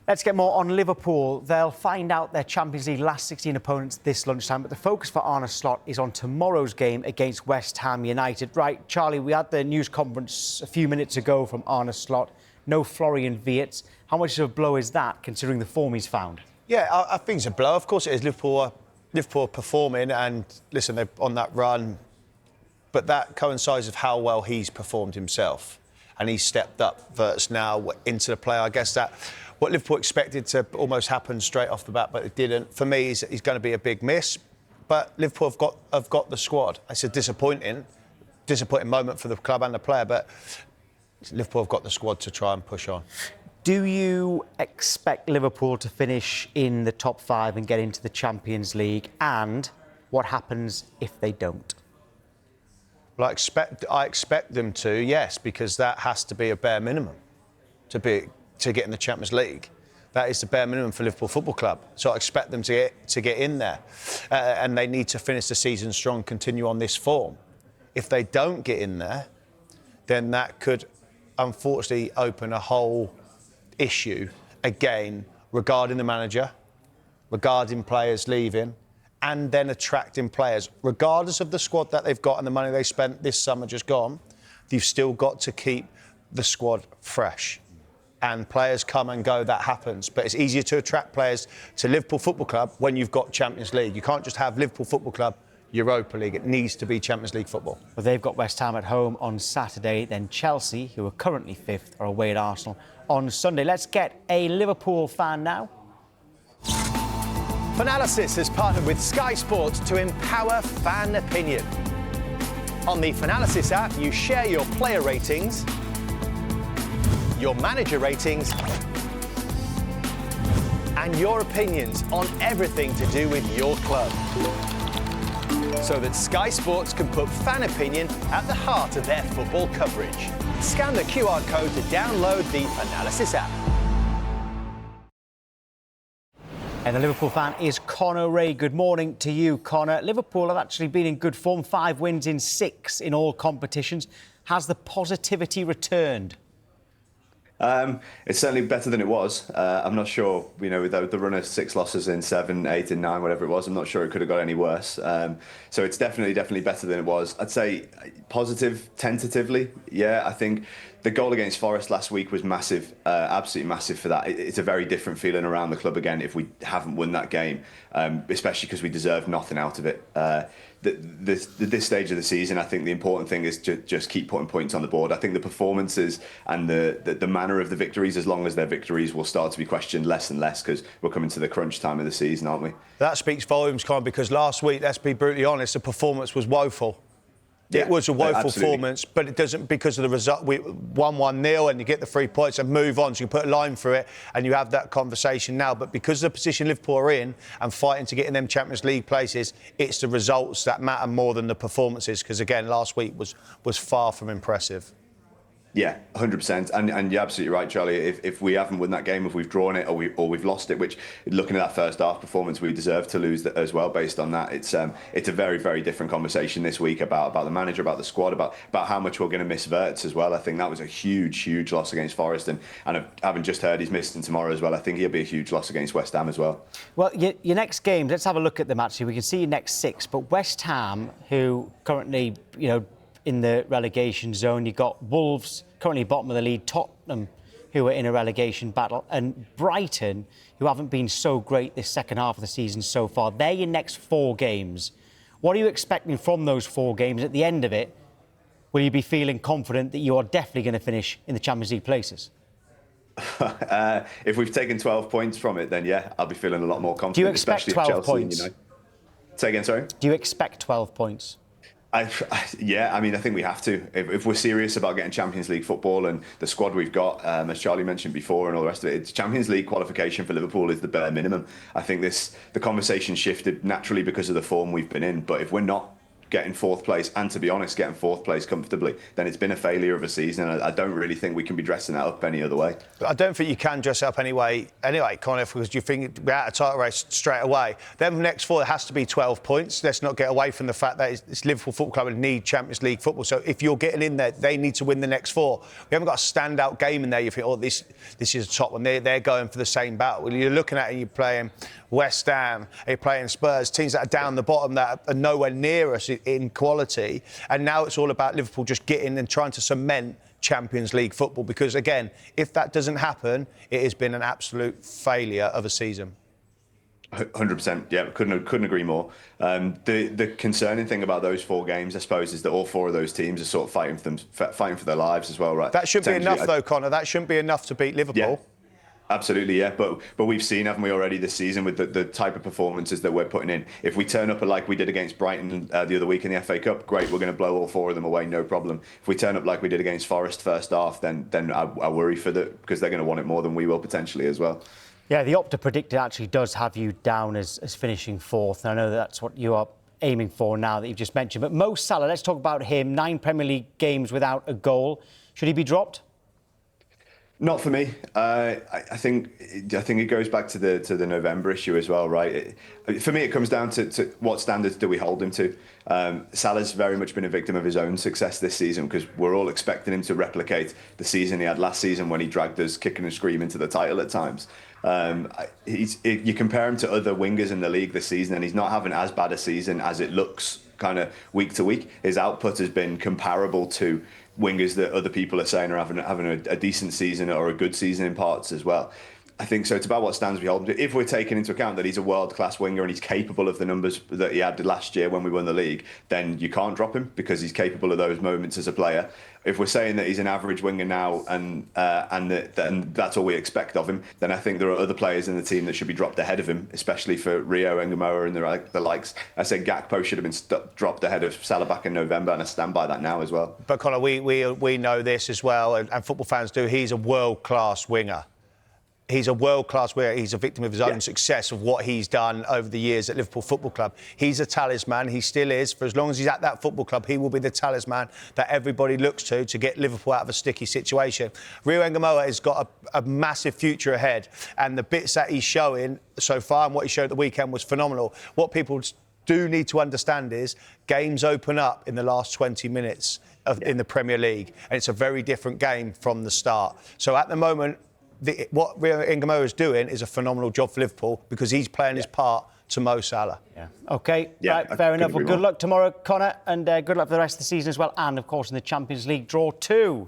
Let's get more on Liverpool. They'll find out their Champions League last 16 opponents this lunchtime, but the focus for Arne Slot is on tomorrow's game against West Ham United. Right, Charlie, we had the news conference a few minutes ago from Arne Slot. No Florian Wirtz. How much of a blow is that, considering the form he's found? Yeah, I think it's a blow. Of course it is. Liverpool are performing, and listen, they're on that run. But that coincides with how well he's performed himself. And he's stepped up Wirtz now into the play. I guess that what Liverpool expected to almost happen straight off the bat, but it didn't. For me, he's going to be a big miss. But Liverpool have got the squad. It's a disappointing moment for the club and the player, but Liverpool have got the squad to try and push on. Do you expect Liverpool to finish in the top 5 and get into the Champions League? And what happens if they don't? Well, I expect them to, yes, because that has to be a bare minimum to get in the Champions League. That is the bare minimum for Liverpool Football Club. So I expect them to get in there, and they need to finish the season strong, continue on this form. If they don't get in there, then that could unfortunately open a whole issue again regarding the manager, regarding players leaving, and then attracting players. Regardless of the squad that they've got and the money they spent this summer just gone, you've still got to keep the squad fresh. And players come and go, that happens. But it's easier to attract players to Liverpool Football Club when you've got Champions League. You can't just have Liverpool Football Club, Europa League. It needs to be Champions League football. Well, they've got West Ham at home on Saturday. Then Chelsea, who are currently 5th, are away at Arsenal on Sunday. Let's get a Liverpool fan now. Fanalysis has partnered with Sky Sports to empower fan opinion. On the Fanalysis app, you share your player ratings, your manager ratings, and your opinions on everything to do with your club, so that Sky Sports can put fan opinion at the heart of their football coverage. Scan the QR code to download the Fanalysis app. And the Liverpool fan is Connor Ray. Good morning to you, Connor. Liverpool have actually been in good form, 5 wins in 6 in all competitions. Has the positivity returned? It's certainly better than it was. I'm not sure, with the run of 6 losses in 7, 8 and 9, whatever it was, I'm not sure it could have got any worse. So it's definitely better than it was. I'd say positive, tentatively. Yeah, I think the goal against Forest last week was massive, absolutely massive for that. It's a very different feeling around the club again if we haven't won that game, especially because we deserved nothing out of it. This stage of the season, I think the important thing is to just keep putting points on the board. I think the performances and the manner of the victories, as long as they're victories, will start to be questioned less and less because we're coming to the crunch time of the season, aren't we? That speaks volumes, Con, because last week, let's be brutally honest, the performance was woeful. Yeah, it was a woeful performance, but it doesn't, because of the result. We 1-1-0 and you get the 3 points and move on. So you put a line through it and you have that conversation now. But because of the position Liverpool are in and fighting to get in them Champions League places, it's the results that matter more than the performances. Because again, last week was far from impressive. Yeah, 100%. And you're absolutely right, Charlie. If we haven't won that game, if we've drawn it or we've lost it, which, looking at that first half performance, we deserve to lose that as well. Based on that, it's a very, very different conversation this week about the manager, about the squad, about how much we're going to miss Wirtz as well. I think that was a huge loss against Forest, and having just heard he's missing tomorrow as well, I think he'll be a huge loss against West Ham as well. Well, your next game, let's have a look at them actually. We can see your next 6, but West Ham, who currently, in the relegation zone, you've got Wolves, currently bottom of the league, Tottenham, who are in a relegation battle, and Brighton, who haven't been so great this second half of the season so far. They're your next 4 games. What are you expecting from those 4 games? At the end of it, will you be feeling confident that you are definitely going to finish in the Champions League places? If we've taken 12 points from it, then yeah, I'll be feeling a lot more confident. Do you expect 12 points? Say again, sorry? Do you expect 12 points? Yeah, I think we have to. If we're serious about getting Champions League football and the squad we've got, as Charlie mentioned before and all the rest of it, it's Champions League qualification for Liverpool is the bare minimum. I think the conversation shifted naturally because of the form we've been in. But if we're not getting fourth place, and to be honest, getting fourth place comfortably, then it's been a failure of a season. And I don't really think we can be dressing that up any other way. I don't think you can dress up anyway, Connor, because you think we're out of title race straight away. Then next four, it has to be 12 points. Let's not get away from the fact that it's Liverpool Football Club and need Champions League football. So if you're getting in there, they need to win the next four. We haven't got a standout game in there. You think, oh, this is a top one. They're going for the same battle. Well, you're looking at it and you're playing West Ham, you're playing Spurs, teams that are down the bottom that are nowhere near us in quality. And now it's all about Liverpool just getting and trying to cement Champions League football, because again, if that doesn't happen, it has been an absolute failure of a season. 100%, yeah, couldn't agree more. The concerning thing about those four games, I suppose, is that all four of those teams are sort of fighting for their lives as well, right? That shouldn't be enough, though, Connor. That shouldn't be enough to beat Liverpool. Yeah. Absolutely, yeah. But we've seen, haven't we, already this season with the type of performances that we're putting in. If we turn up like we did against Brighton the other week in the FA Cup, great, we're going to blow all four of them away, no problem. If we turn up like we did against Forest first half, then I worry because they're going to want it more than we will potentially as well. Yeah, the Opta predictor actually does have you down as finishing fourth. And I know that's what you are aiming for now that you've just mentioned. But Mo Salah, let's talk about him. 9 Premier League games without a goal. Should he be dropped? Not for me. I think it goes back to the November issue as well, right? For me, it comes down to what standards do we hold him to. Salah's very much been a victim of his own success this season, because we're all expecting him to replicate the season he had last season when he dragged us kicking and screaming to the title at times. You compare him to other wingers in the league this season, and he's not having as bad a season as it looks kind of week to week. His output has been comparable to wingers that other people are saying are having a decent season or a good season in parts as well. I think so. It's about what stands we hold him to. If we're taking into account that he's a world-class winger and he's capable of the numbers that he had last year when we won the league, then you can't drop him because he's capable of those moments as a player. If we're saying that he's an average winger now and that's all we expect of him, then I think there are other players in the team that should be dropped ahead of him, especially for Rio, Ngamoa and the likes. I said Gakpo should have been dropped ahead of Salah back in November, and I stand by that now as well. But Conor, we know this as well, and football fans do. He's a world-class winger. He's a world-class winger. He's a victim of his own success, of what he's done over the years at Liverpool Football Club. He's a talisman. He still is. For as long as he's at that football club, he will be the talisman that everybody looks to get Liverpool out of a sticky situation. Rio Ngamoa has got a massive future ahead, and the bits that he's showing so far and what he showed at the weekend was phenomenal. What people do need to understand is games open up in the last 20 minutes in the Premier League, and it's a very different game from the start. So at the moment, what Rio Ngamoa is doing is a phenomenal job for Liverpool, because he's playing his part to Mo Salah. Yeah. OK, right, fair enough. Well, good luck tomorrow, Connor, and good luck for the rest of the season as well, and, of course, in the Champions League draw too.